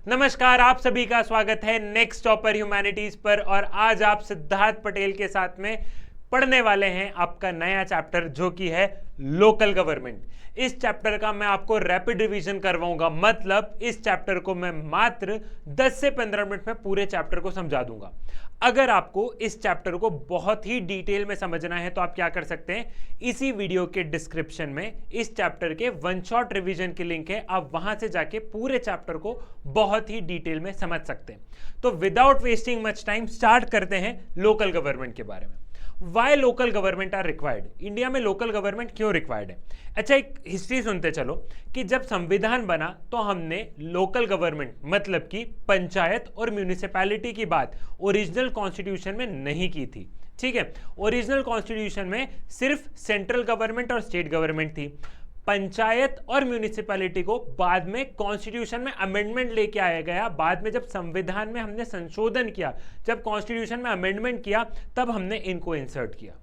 नमस्कार, आप सभी का स्वागत है नेक्स्ट टॉपर ह्यूमैनिटीज पर। और आज आप सिद्धार्थ पटेल के साथ में पढ़ने वाले हैं आपका नया चैप्टर जो कि है लोकल गवर्नमेंट। इस चैप्टर का मैं आपको रैपिड रिवीजन करवाऊंगा, मतलब इस चैप्टर को मैं मात्र 10 से 15 मिनट में पूरे चैप्टर को समझा दूंगा। अगर आपको इस चैप्टर को बहुत ही डिटेल में समझना है तो आप क्या कर सकते हैं, इसी वीडियो के डिस्क्रिप्शन में इस चैप्टर के वन शॉट रिवीजन की लिंक है, आप वहां से जाके पूरे चैप्टर को बहुत ही डिटेल में समझ सकते हैं। तो without wasting much time start करते हैं लोकल गवर्नमेंट के बारे में। Why local government are required, India में लोकल गवर्नमेंट क्यों रिक्वायर्ड है। अच्छा, एक हिस्ट्री सुनते चलो कि जब संविधान बना तो हमने लोकल गवर्नमेंट मतलब कि पंचायत और म्यूनिसिपैलिटी की बात ओरिजिनल कॉन्स्टिट्यूशन में नहीं की थी। ठीक है, ओरिजिनल कॉन्स्टिट्यूशन में सिर्फ सेंट्रल गवर्नमेंट और स्टेट गवर्नमेंट थी। पंचायत और म्यूनिसिपैलिटी को बाद में कॉन्स्टिट्यूशन में अमेंडमेंट लेके आया गया। बाद में जब संविधान में हमने संशोधन किया, जब कॉन्स्टिट्यूशन में अमेंडमेंट किया, तब हमने इनको इंसर्ट किया।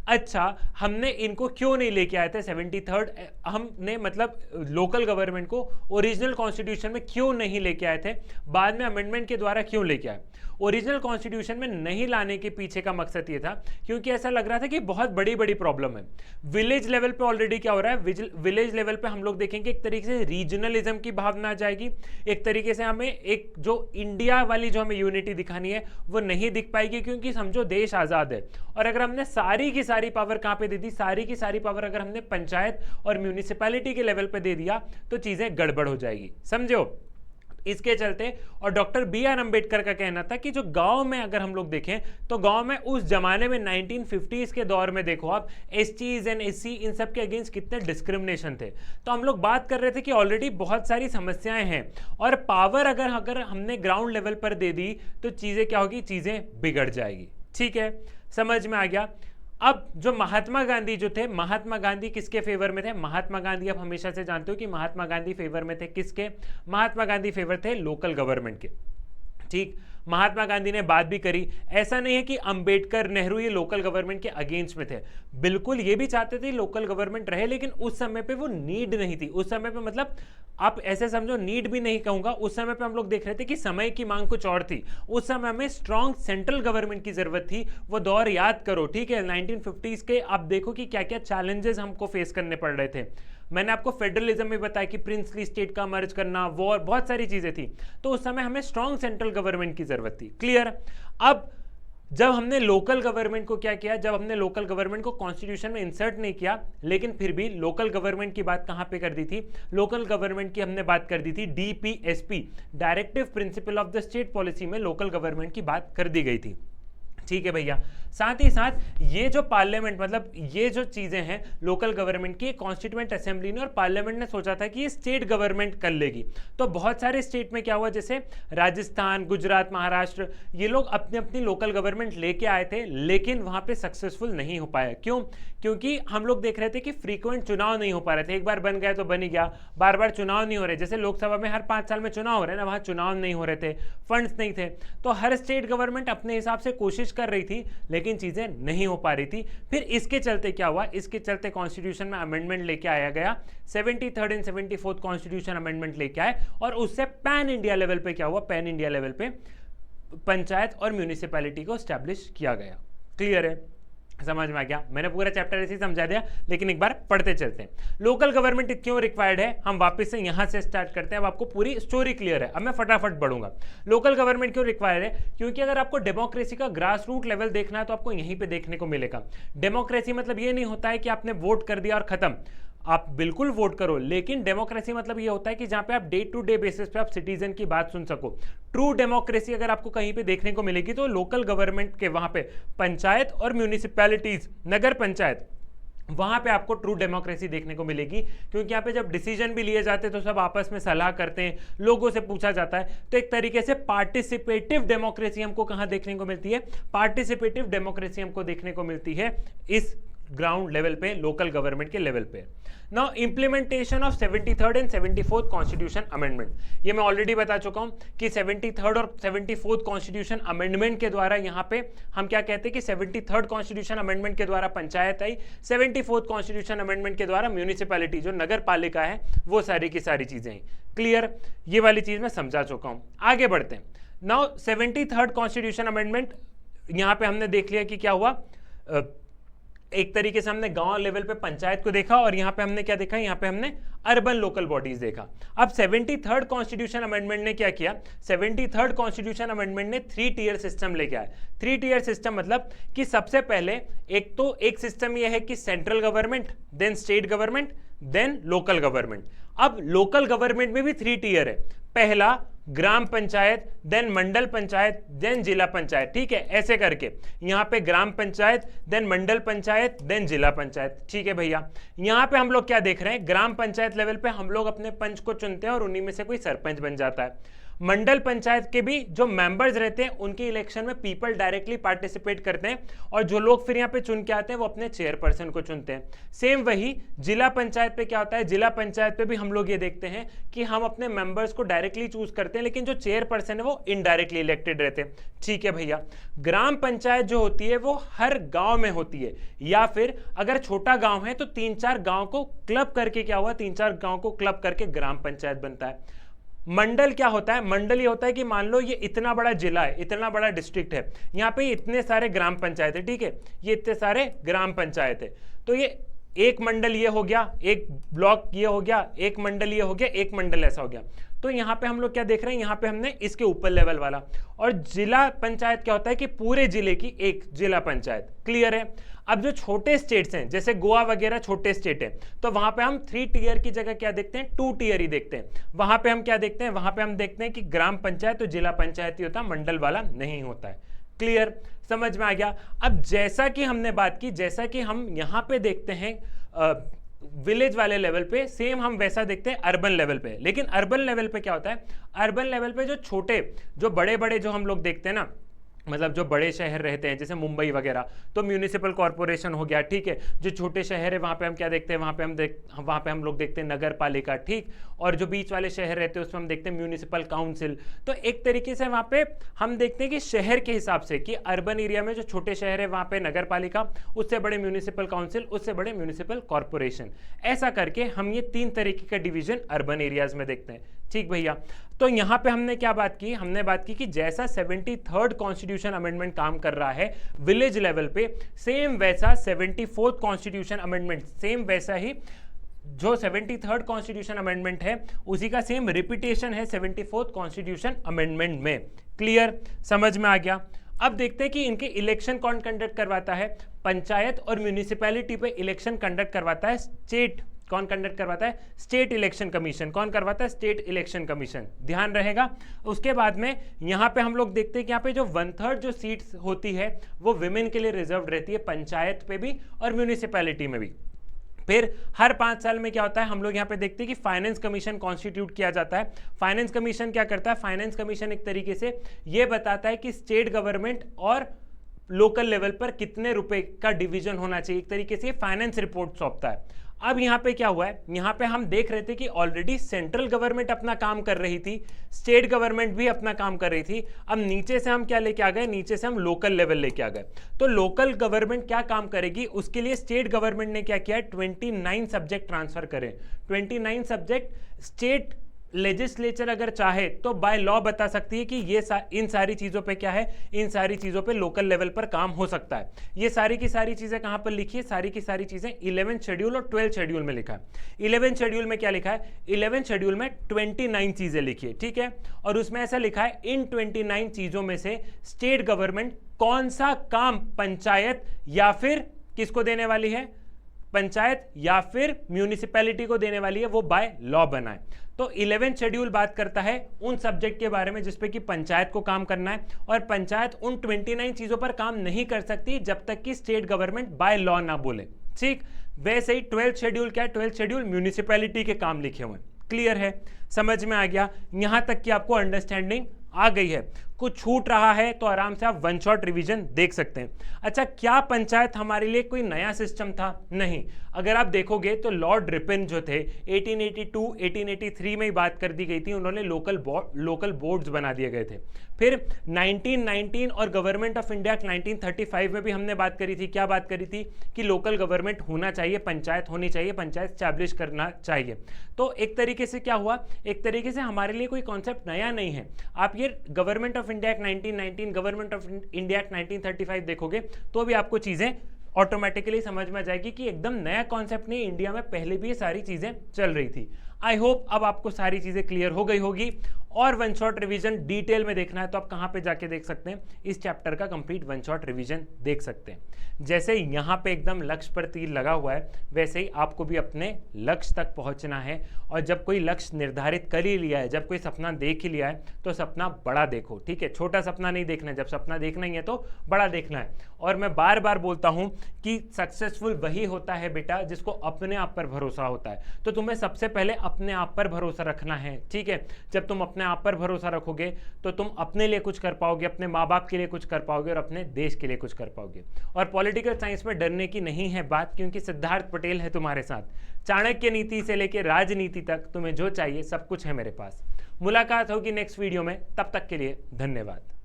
अच्छा, हमने इनको क्यों नहीं लेके आए थे 73rd, हमने मतलब लोकल गवर्नमेंट को ओरिजिनल कॉन्स्टिट्यूशन में क्यों नहीं लेके आए थे, बाद में अमेंडमेंट के द्वारा क्यों लेके आए। ओरिजिनल कॉन्स्टिट्यूशन में नहीं लाने के पीछे का मकसद ये था क्योंकि ऐसा लग रहा था कि बहुत बड़ी बड़ी प्रॉब्लम है। विलेज लेवल पे ऑलरेडी क्या हो रहा है, विलेज लेवल पे हम लोग देखेंगे एक तरीके से रीजनलिज्म की भावना आ जाएगी। एक तरीके से हमें एक जो इंडिया वाली जो हमें यूनिटी दिखानी है वो नहीं दिख पाएगी, क्योंकि समझो देश आज़ाद है और अगर हमने सारी की सारी पावर कहाँ पे दे दी, सारी की सारी पावर अगर हमने पंचायत और म्यूनिसिपैलिटी के लेवल पे दे दिया तो चीज़ें गड़बड़ हो जाएगी, समझो। इसके चलते, और डॉक्टर बी आर अम्बेडकर का कहना था कि जो गांव में अगर हम लोग देखें तो गांव में उस जमाने में 1950s के दौर में देखो आप, एसटीज एंड एससी इन सब के अगेंस्ट कितने डिस्क्रिमिनेशन थे। तो हम लोग बात कर रहे थे कि ऑलरेडी बहुत सारी समस्याएं हैं और पावर अगर हमने ग्राउंड लेवल पर दे दी तो चीज़ें क्या होगी, चीज़ें बिगड़ जाएगी। ठीक है, समझ में आ गया। अब जो महात्मा गांधी जो थे, महात्मा गांधी किसके फेवर में थे, महात्मा गांधी आप हमेशा से जानते हो कि महात्मा गांधी फेवर में थे किसके, महात्मा गांधी फेवर थे लोकल गवर्नमेंट के। ठीक, महात्मा गांधी ने बात भी करी। ऐसा नहीं है कि अंबेडकर, नेहरू ये लोकल गवर्नमेंट के अगेंस्ट में थे, बिल्कुल ये भी चाहते थे लोकल गवर्नमेंट रहे, लेकिन उस समय पे वो नीड नहीं थी। उस समय पे मतलब आप ऐसे समझो, नीड भी नहीं कहूंगा, उस समय पे हम लोग देख रहे थे कि समय की मांग कुछ और थी। उस समय हमें स्ट्रॉन्ग सेंट्रल गवर्नमेंट की जरूरत थी। वो दौर याद करो, ठीक है, 1950s के। आप देखो कि क्या क्या चैलेंजेस हमको फेस करने पड़ रहे थे। मैंने आपको फेडरलिज्म में बताया कि प्रिंसली स्टेट का मर्ज करना, वॉर, बहुत सारी चीजें थी। तो उस समय हमें स्ट्रॉन्ग सेंट्रल गवर्नमेंट की जरूरत थी। क्लियर। अब जब हमने लोकल गवर्नमेंट को क्या किया, जब हमने लोकल गवर्नमेंट को कॉन्स्टिट्यूशन में इंसर्ट नहीं किया, लेकिन फिर भी लोकल गवर्नमेंट की बात कहां पे कर दी थी, लोकल गवर्नमेंट की हमने बात कर दी थी DPSP, directive principle of the state policy में लोकल गवर्नमेंट की बात कर दी गई थी। ठीक है भैया, साथ ही साथ ये जो पार्लियामेंट, मतलब ये जो चीजें हैं लोकल गवर्नमेंट की, कॉन्स्टिट्यूएंट असेंबली ने और पार्लियामेंट ने सोचा था कि ये स्टेट गवर्नमेंट कर लेगी। तो बहुत सारे स्टेट में क्या हुआ, जैसे राजस्थान, गुजरात, महाराष्ट्र, ये लोग अपनी अपनी लोकल गवर्नमेंट लेके आए थे, लेकिन वहां पे सक्सेसफुल नहीं हो पाया। क्यों? क्योंकि हम लोग देख रहे थे कि फ्रीक्वेंट चुनाव नहीं हो पा रहे थे। एक बार बन गया तो बन ही गया, बार बार चुनाव नहीं हो रहे। जैसे लोकसभा में हर 5 साल में चुनाव हो रहे हैं ना, वहां चुनाव नहीं हो रहे थे, फंड्स नहीं थे। तो हर स्टेट गवर्नमेंट अपने हिसाब से कोशिश कर रही थी, लेकिन चीजें नहीं हो पा रही थी। फिर इसके चलते क्या हुआ, इसके चलते कॉन्स्टिट्यूशन में अमेंडमेंट लेके आया गया, 73rd and 74th constitution amendment लेके आए, और उससे पैन इंडिया लेवल पे क्या हुआ, पैन इंडिया लेवल पे पंचायत और म्यूनिसिपैलिटी को स्टैब्लिश किया गया। क्लियर है, समझ में आ गया। मैंने पूरा चैप्टर ऐसे ही समझा दिया, लेकिन एक बार पढ़ते चलते हैं। लोकल गवर्नमेंट क्यों रिक्वायर्ड है, हम वापस से यहां से स्टार्ट करते हैं। अब आपको पूरी स्टोरी क्लियर है, अब मैं फटाफट बढ़ूंगा। लोकल गवर्नमेंट क्यों रिक्वायर्ड है, क्योंकि अगर आपको डेमोक्रेसी का ग्रास रूट लेवल देखना है तो आपको यहीं पे देखने को मिलेगा। डेमोक्रेसी मतलब ये नहीं होता है कि आपने वोट कर दिया और खत्म, आप बिल्कुल वोट करो, लेकिन डेमोक्रेसी मतलब ये होता है कि जहां पे आप डे टू डे बेसिस पे आप सिटीजन की बात सुन सको। ट्रू डेमोक्रेसी अगर आपको कहीं पे देखने को मिलेगी तो लोकल गवर्नमेंट के वहां पे पंचायत और म्यूनिसिपैलिटीज, नगर पंचायत, वहां पे आपको ट्रू डेमोक्रेसी देखने को मिलेगी। क्योंकि यहाँ पे जब डिसीजन भी लिए जाते हैं तो सब आपस में सलाह करते हैं, लोगों से पूछा जाता है। तो एक तरीके से पार्टिसिपेटिव डेमोक्रेसी हमको कहां देखने को मिलती है, पार्टिसिपेटिव डेमोक्रेसी हमको देखने को मिलती है इस ग्राउंड लेवल पे, लोकल गवर्नमेंट के लेवल पे। Now implementation of 73rd and 74th constitution amendment, ये मैं ऑलरेडी बता चुका हूं कि 73rd और 74th कॉन्स्टिट्यूशन अमेंडमेंट के द्वारा यहाँ पे हम क्या कहते हैं कि 73rd कॉन्स्टिट्यूशन अमेंडमेंट के द्वारा पंचायत आई, 74th कॉन्स्टिट्यूशन अमेंडमेंट के द्वारा म्यूनिसिपैलिटी जो नगर पालिका है वो सारी की सारी चीजें हैं। क्लियर, ये वाली चीज मैं समझा चुका हूं। आगे बढ़ते हैं। नाउ 73rd कॉन्स्टिट्यूशन अमेंडमेंट, यहाँ पे हमने देख लिया कि क्या हुआ, एक तरीके से हमने गांव लेवल पे पंचायत को देखा और यहाँ पे हमने क्या देखा, यहाँ पे हमने अर्बन लोकल बॉडीज देखा। अब 73rd कॉन्स्टिट्यूशन अमेंडमेंट ने क्या किया, 73rd कॉन्स्टिट्यूशन अमेंडमेंट ने 3 टियर सिस्टम लेके आया। 3 टियर सिस्टम मतलब कि सबसे पहले एक सिस्टम यह है कि central government, then state government, then local government. अब लोकल गवर्नमेंट में भी 3 टियर है, पहला ग्राम पंचायत, देन मंडल पंचायत, देन जिला पंचायत। ठीक है, ऐसे करके यहाँ पे ग्राम पंचायत, देन मंडल पंचायत, देन जिला पंचायत। ठीक है भैया, यहाँ पे हम लोग क्या देख रहे हैं, ग्राम पंचायत लेवल पे हम लोग अपने पंच को चुनते हैं और उन्हीं में से कोई सरपंच बन जाता है। मंडल पंचायत के भी जो मेंबर्स रहते हैं उनके इलेक्शन में पीपल डायरेक्टली पार्टिसिपेट करते हैं और जो लोग फिर यहाँ पे चुन के आते हैं वो अपने चेयरपर्सन को चुनते हैं। सेम वही जिला पंचायत पे क्या होता है, जिला पंचायत पे भी हम लोग ये देखते हैं कि हम अपने मेंबर्स को डायरेक्टली चूज करते हैं, लेकिन जो चेयरपर्सन है वो इनडायरेक्टली इलेक्टेड रहते हैं। ठीक है भैया, ग्राम पंचायत जो होती है वो हर गांव में होती है, या फिर अगर छोटा गांव है तो 3-4 गांव को क्लब करके क्या हुआ, 3-4 गांव को क्लब करके ग्राम पंचायत बनता है। मंडल क्या होता है, मंडल ये होता है कि मान लो ये इतना बड़ा जिला है, इतना बड़ा डिस्ट्रिक्ट है, यहाँ पे इतने सारे ग्राम पंचायत है। ठीक है, ये इतने सारे ग्राम पंचायत है, तो ये एक मंडल ये हो गया, एक ब्लॉक ये हो गया, एक मंडल ये हो गया, एक मंडल ऐसा हो गया। तो यहाँ पे हम लोग क्या देख रहे हैं, यहाँ पे हमने इसके ऊपर लेवल वाला। और जिला पंचायत क्या होता है कि पूरे जिले की एक जिला पंचायत। क्लियर है। अब जो छोटे स्टेट्स हैं जैसे गोवा वगैरह छोटे स्टेट हैं, तो वहां पे हम 3 टियर की जगह क्या देखते हैं, 2 टियर ही देखते हैं। वहां पे हम क्या देखते हैं, वहां पे हम देखते हैं कि ग्राम पंचायत तो जिला पंचायत ही होता, मंडल वाला नहीं होता है। क्लियर, समझ में आ गया। अब जैसा कि हमने बात की, जैसा कि हम यहाँ पे देखते हैं विलेज वाले लेवल पे, सेम हम वैसा देखते हैं अर्बन लेवल पे। लेकिन अर्बन लेवल पे क्या होता है, अर्बन लेवल पे जो छोटे, जो बड़े बड़े जो हम लोग देखते हैं ना, मतलब जो बड़े शहर रहते हैं जैसे मुंबई वगैरह, तो म्यूनिसिपल कॉर्पोरेशन हो गया। ठीक है, जो छोटे शहर है वहाँ पे हम क्या देखते हैं, वहाँ पे हम लोग देखते हैं नगर पालिका। ठीक, और जो बीच वाले शहर रहते हैं उसमें हम देखते हैं म्यूनिसिपल काउंसिल। तो एक तरीके से वहाँ पे हम देखते हैं कि शहर के हिसाब से कि अर्बन एरिया में जो छोटे शहर है वहाँ पे नगर पालिका, उससे बड़े म्यूनिसिपल काउंसिल, उससे बड़े म्यूनिसिपल कॉर्पोरेशन। ऐसा करके हम ये 3 तरीके का डिवीजन अर्बन एरियाज में देखते हैं। ठीक भैया, तो यहाँ पे हमने क्या बात की, हमने बात की कि जैसा 73rd कॉन्स्टिट्यूशन अमेंडमेंट काम कर रहा है विलेज लेवल पे, सेम वैसा 74th कॉन्स्टिट्यूशन अमेंडमेंट, सेम वैसा ही जो 73rd कॉन्स्टिट्यूशन अमेंडमेंट है उसी का सेम रिपीटेशन है 74th कॉन्स्टिट्यूशन अमेंडमेंट में। क्लियर, समझ में आ गया। अब देखते हैं कि इनके इलेक्शन कौन कंडक्ट करवाता है, पंचायत और म्यूनिसिपैलिटी पे इलेक्शन कंडक्ट करवाता है स्टेट। कौन कंडक्ट करवाता है, स्टेट इलेक्शन कमीशन। कौन करवाता है, स्टेट इलेक्शन कमीशन, ध्यान रहेगा। उसके बाद में यहाँ पे हम लोग देखते हैं कि यहाँ पे जो 1/3 जो सीट्स होती है वो विमेन के लिए रिजर्व रहती है, पंचायत पे भी और म्यूनिसिपैलिटी में भी। फिर हर 5 साल में क्या होता है, हम लोग यहाँ पे देखते हैं कि फाइनेंस कमीशन कॉन्स्टिट्यूट किया जाता है। फाइनेंस कमीशन क्या करता है, फाइनेंस कमीशन एक तरीके से ये बताता है कि स्टेट गवर्नमेंट और लोकल लेवल पर कितने रुपए का डिवीजन होना चाहिए, एक तरीके से फाइनेंस रिपोर्ट सौंपता है। अब यहाँ पे क्या हुआ है, यहाँ पे हम देख रहे थे कि ऑलरेडी सेंट्रल गवर्नमेंट अपना काम कर रही थी, स्टेट गवर्नमेंट भी अपना काम कर रही थी। अब नीचे से हम क्या लेके आ गए, नीचे से हम लोकल लेवल लेके आ गए। तो लोकल गवर्नमेंट क्या काम करेगी, उसके लिए स्टेट गवर्नमेंट ने क्या किया, 29 सब्जेक्ट ट्रांसफर करें। 29 सब्जेक्ट स्टेट लेजिस्लेचर अगर चाहे तो बाय लॉ बता सकती है कि ये इन सारी चीजों पे क्या है, इन सारी चीजों पे लोकल लेवल पर काम हो सकता है। ये सारी की सारी चीजें कहां पर लिखी है, सारी की सारी चीजें 11th शेड्यूल और 12th शेड्यूल में लिखा है। 11th शेड्यूल में क्या लिखा है, 11th शेड्यूल में 29 चीजें लिखी है। ठीक है, और उसमें ऐसा लिखा है इन 29 चीजों में से स्टेट गवर्नमेंट कौन सा काम पंचायत या फिर किसको देने वाली है, पंचायत या फिर म्यूनिसिपैलिटी को देने वाली है, वो बाय लॉ बनाए। तो 11th शेड्यूल बात करता है उन सब्जेक्ट के बारे में जिसपे कि पंचायत को काम करना है, और पंचायत उन 29 चीजों पर काम नहीं कर सकती जब तक कि स्टेट गवर्नमेंट बाय लॉ ना बोले। ठीक, वैसे ही 12th शेड्यूल क्या है, 12th शेड्यूल म्यूनिसिपैलिटी के काम लिखे हुए हैं। क्लियर है, समझ में आ गया, यहां तक कि आपको अंडरस्टैंडिंग आ गई है। कुछ छूट रहा है तो आराम से आप वन शॉट रिवीजन देख सकते हैं। अच्छा, क्या पंचायत हमारे लिए कोई नया सिस्टम था? नहीं। अगर आप देखोगे तो लॉर्ड रिपन जो थे 1882 1883 में ही बात कर दी गई थी, उन्होंने लोकल बोर्ड्स बना दिए गए थे। फिर 1919 और गवर्नमेंट ऑफ इंडिया 1935 में भी हमने बात करी थी। क्या बात करी थी? कि लोकल गवर्नमेंट होना चाहिए, पंचायत होनी चाहिए, पंचायत स्टैब्लिश करना चाहिए। तो एक तरीके से क्या हुआ, एक तरीके से हमारे लिए कोई कॉन्सेप्ट नया नहीं है। आप ये government of India act 1919, government of India act 1935 देखोगे तो भी आपको चीजें ऑटोमेटिकली समझ में आ जाएगी कि एकदम नया कॉन्सेप्ट नहीं, इंडिया में पहले भी ये सारी चीजें चल रही थी। आई होप अब आपको सारी चीजें क्लियर हो गई होगी। और वन शॉट रिवीजन डिटेल में देखना है तो आप कहां पे जाके देख सकते हैं? इस चैप्टर का कंप्लीट वन शॉट रिवीजन देख सकते हैं। जैसे यहां पे एकदम लक्ष्य पर तीर लगा हुआ है, वैसे ही आपको भी अपने लक्ष्य तक पहुंचना है। और जब कोई लक्ष्य निर्धारित कर ही लिया है, जब कोई सपना देख ही लिया है, तो सपना बड़ा देखो, ठीक है? छोटा सपना नहीं देखना है, जब सपना देखना ही है तो बड़ा देखना है। और मैं बार बार बोलता हूं कि सक्सेसफुल वही होता है बेटा जिसको अपने आप पर भरोसा होता है। तो तुम्हें सबसे पहले अपने आप पर भरोसा रखना है, ठीक है? जब तुम अपने आप पर भरोसा रखोगे तो तुम अपने लिए कुछ कर पाओगे, अपने माँ बाप के लिए कुछ कर पाओगे और अपने देश के लिए कुछ कर पाओगे। और पॉलिटिकल साइंस में डरने की नहीं है बात, क्योंकि सिद्धार्थ पटेल है तुम्हारे साथ। चाणक्य नीति से लेकर राजनीति तक तुम्हें जो चाहिए सब कुछ है मेरे पास। मुलाकात होगी नेक्स्ट वीडियो में, तब तक के लिए धन्यवाद।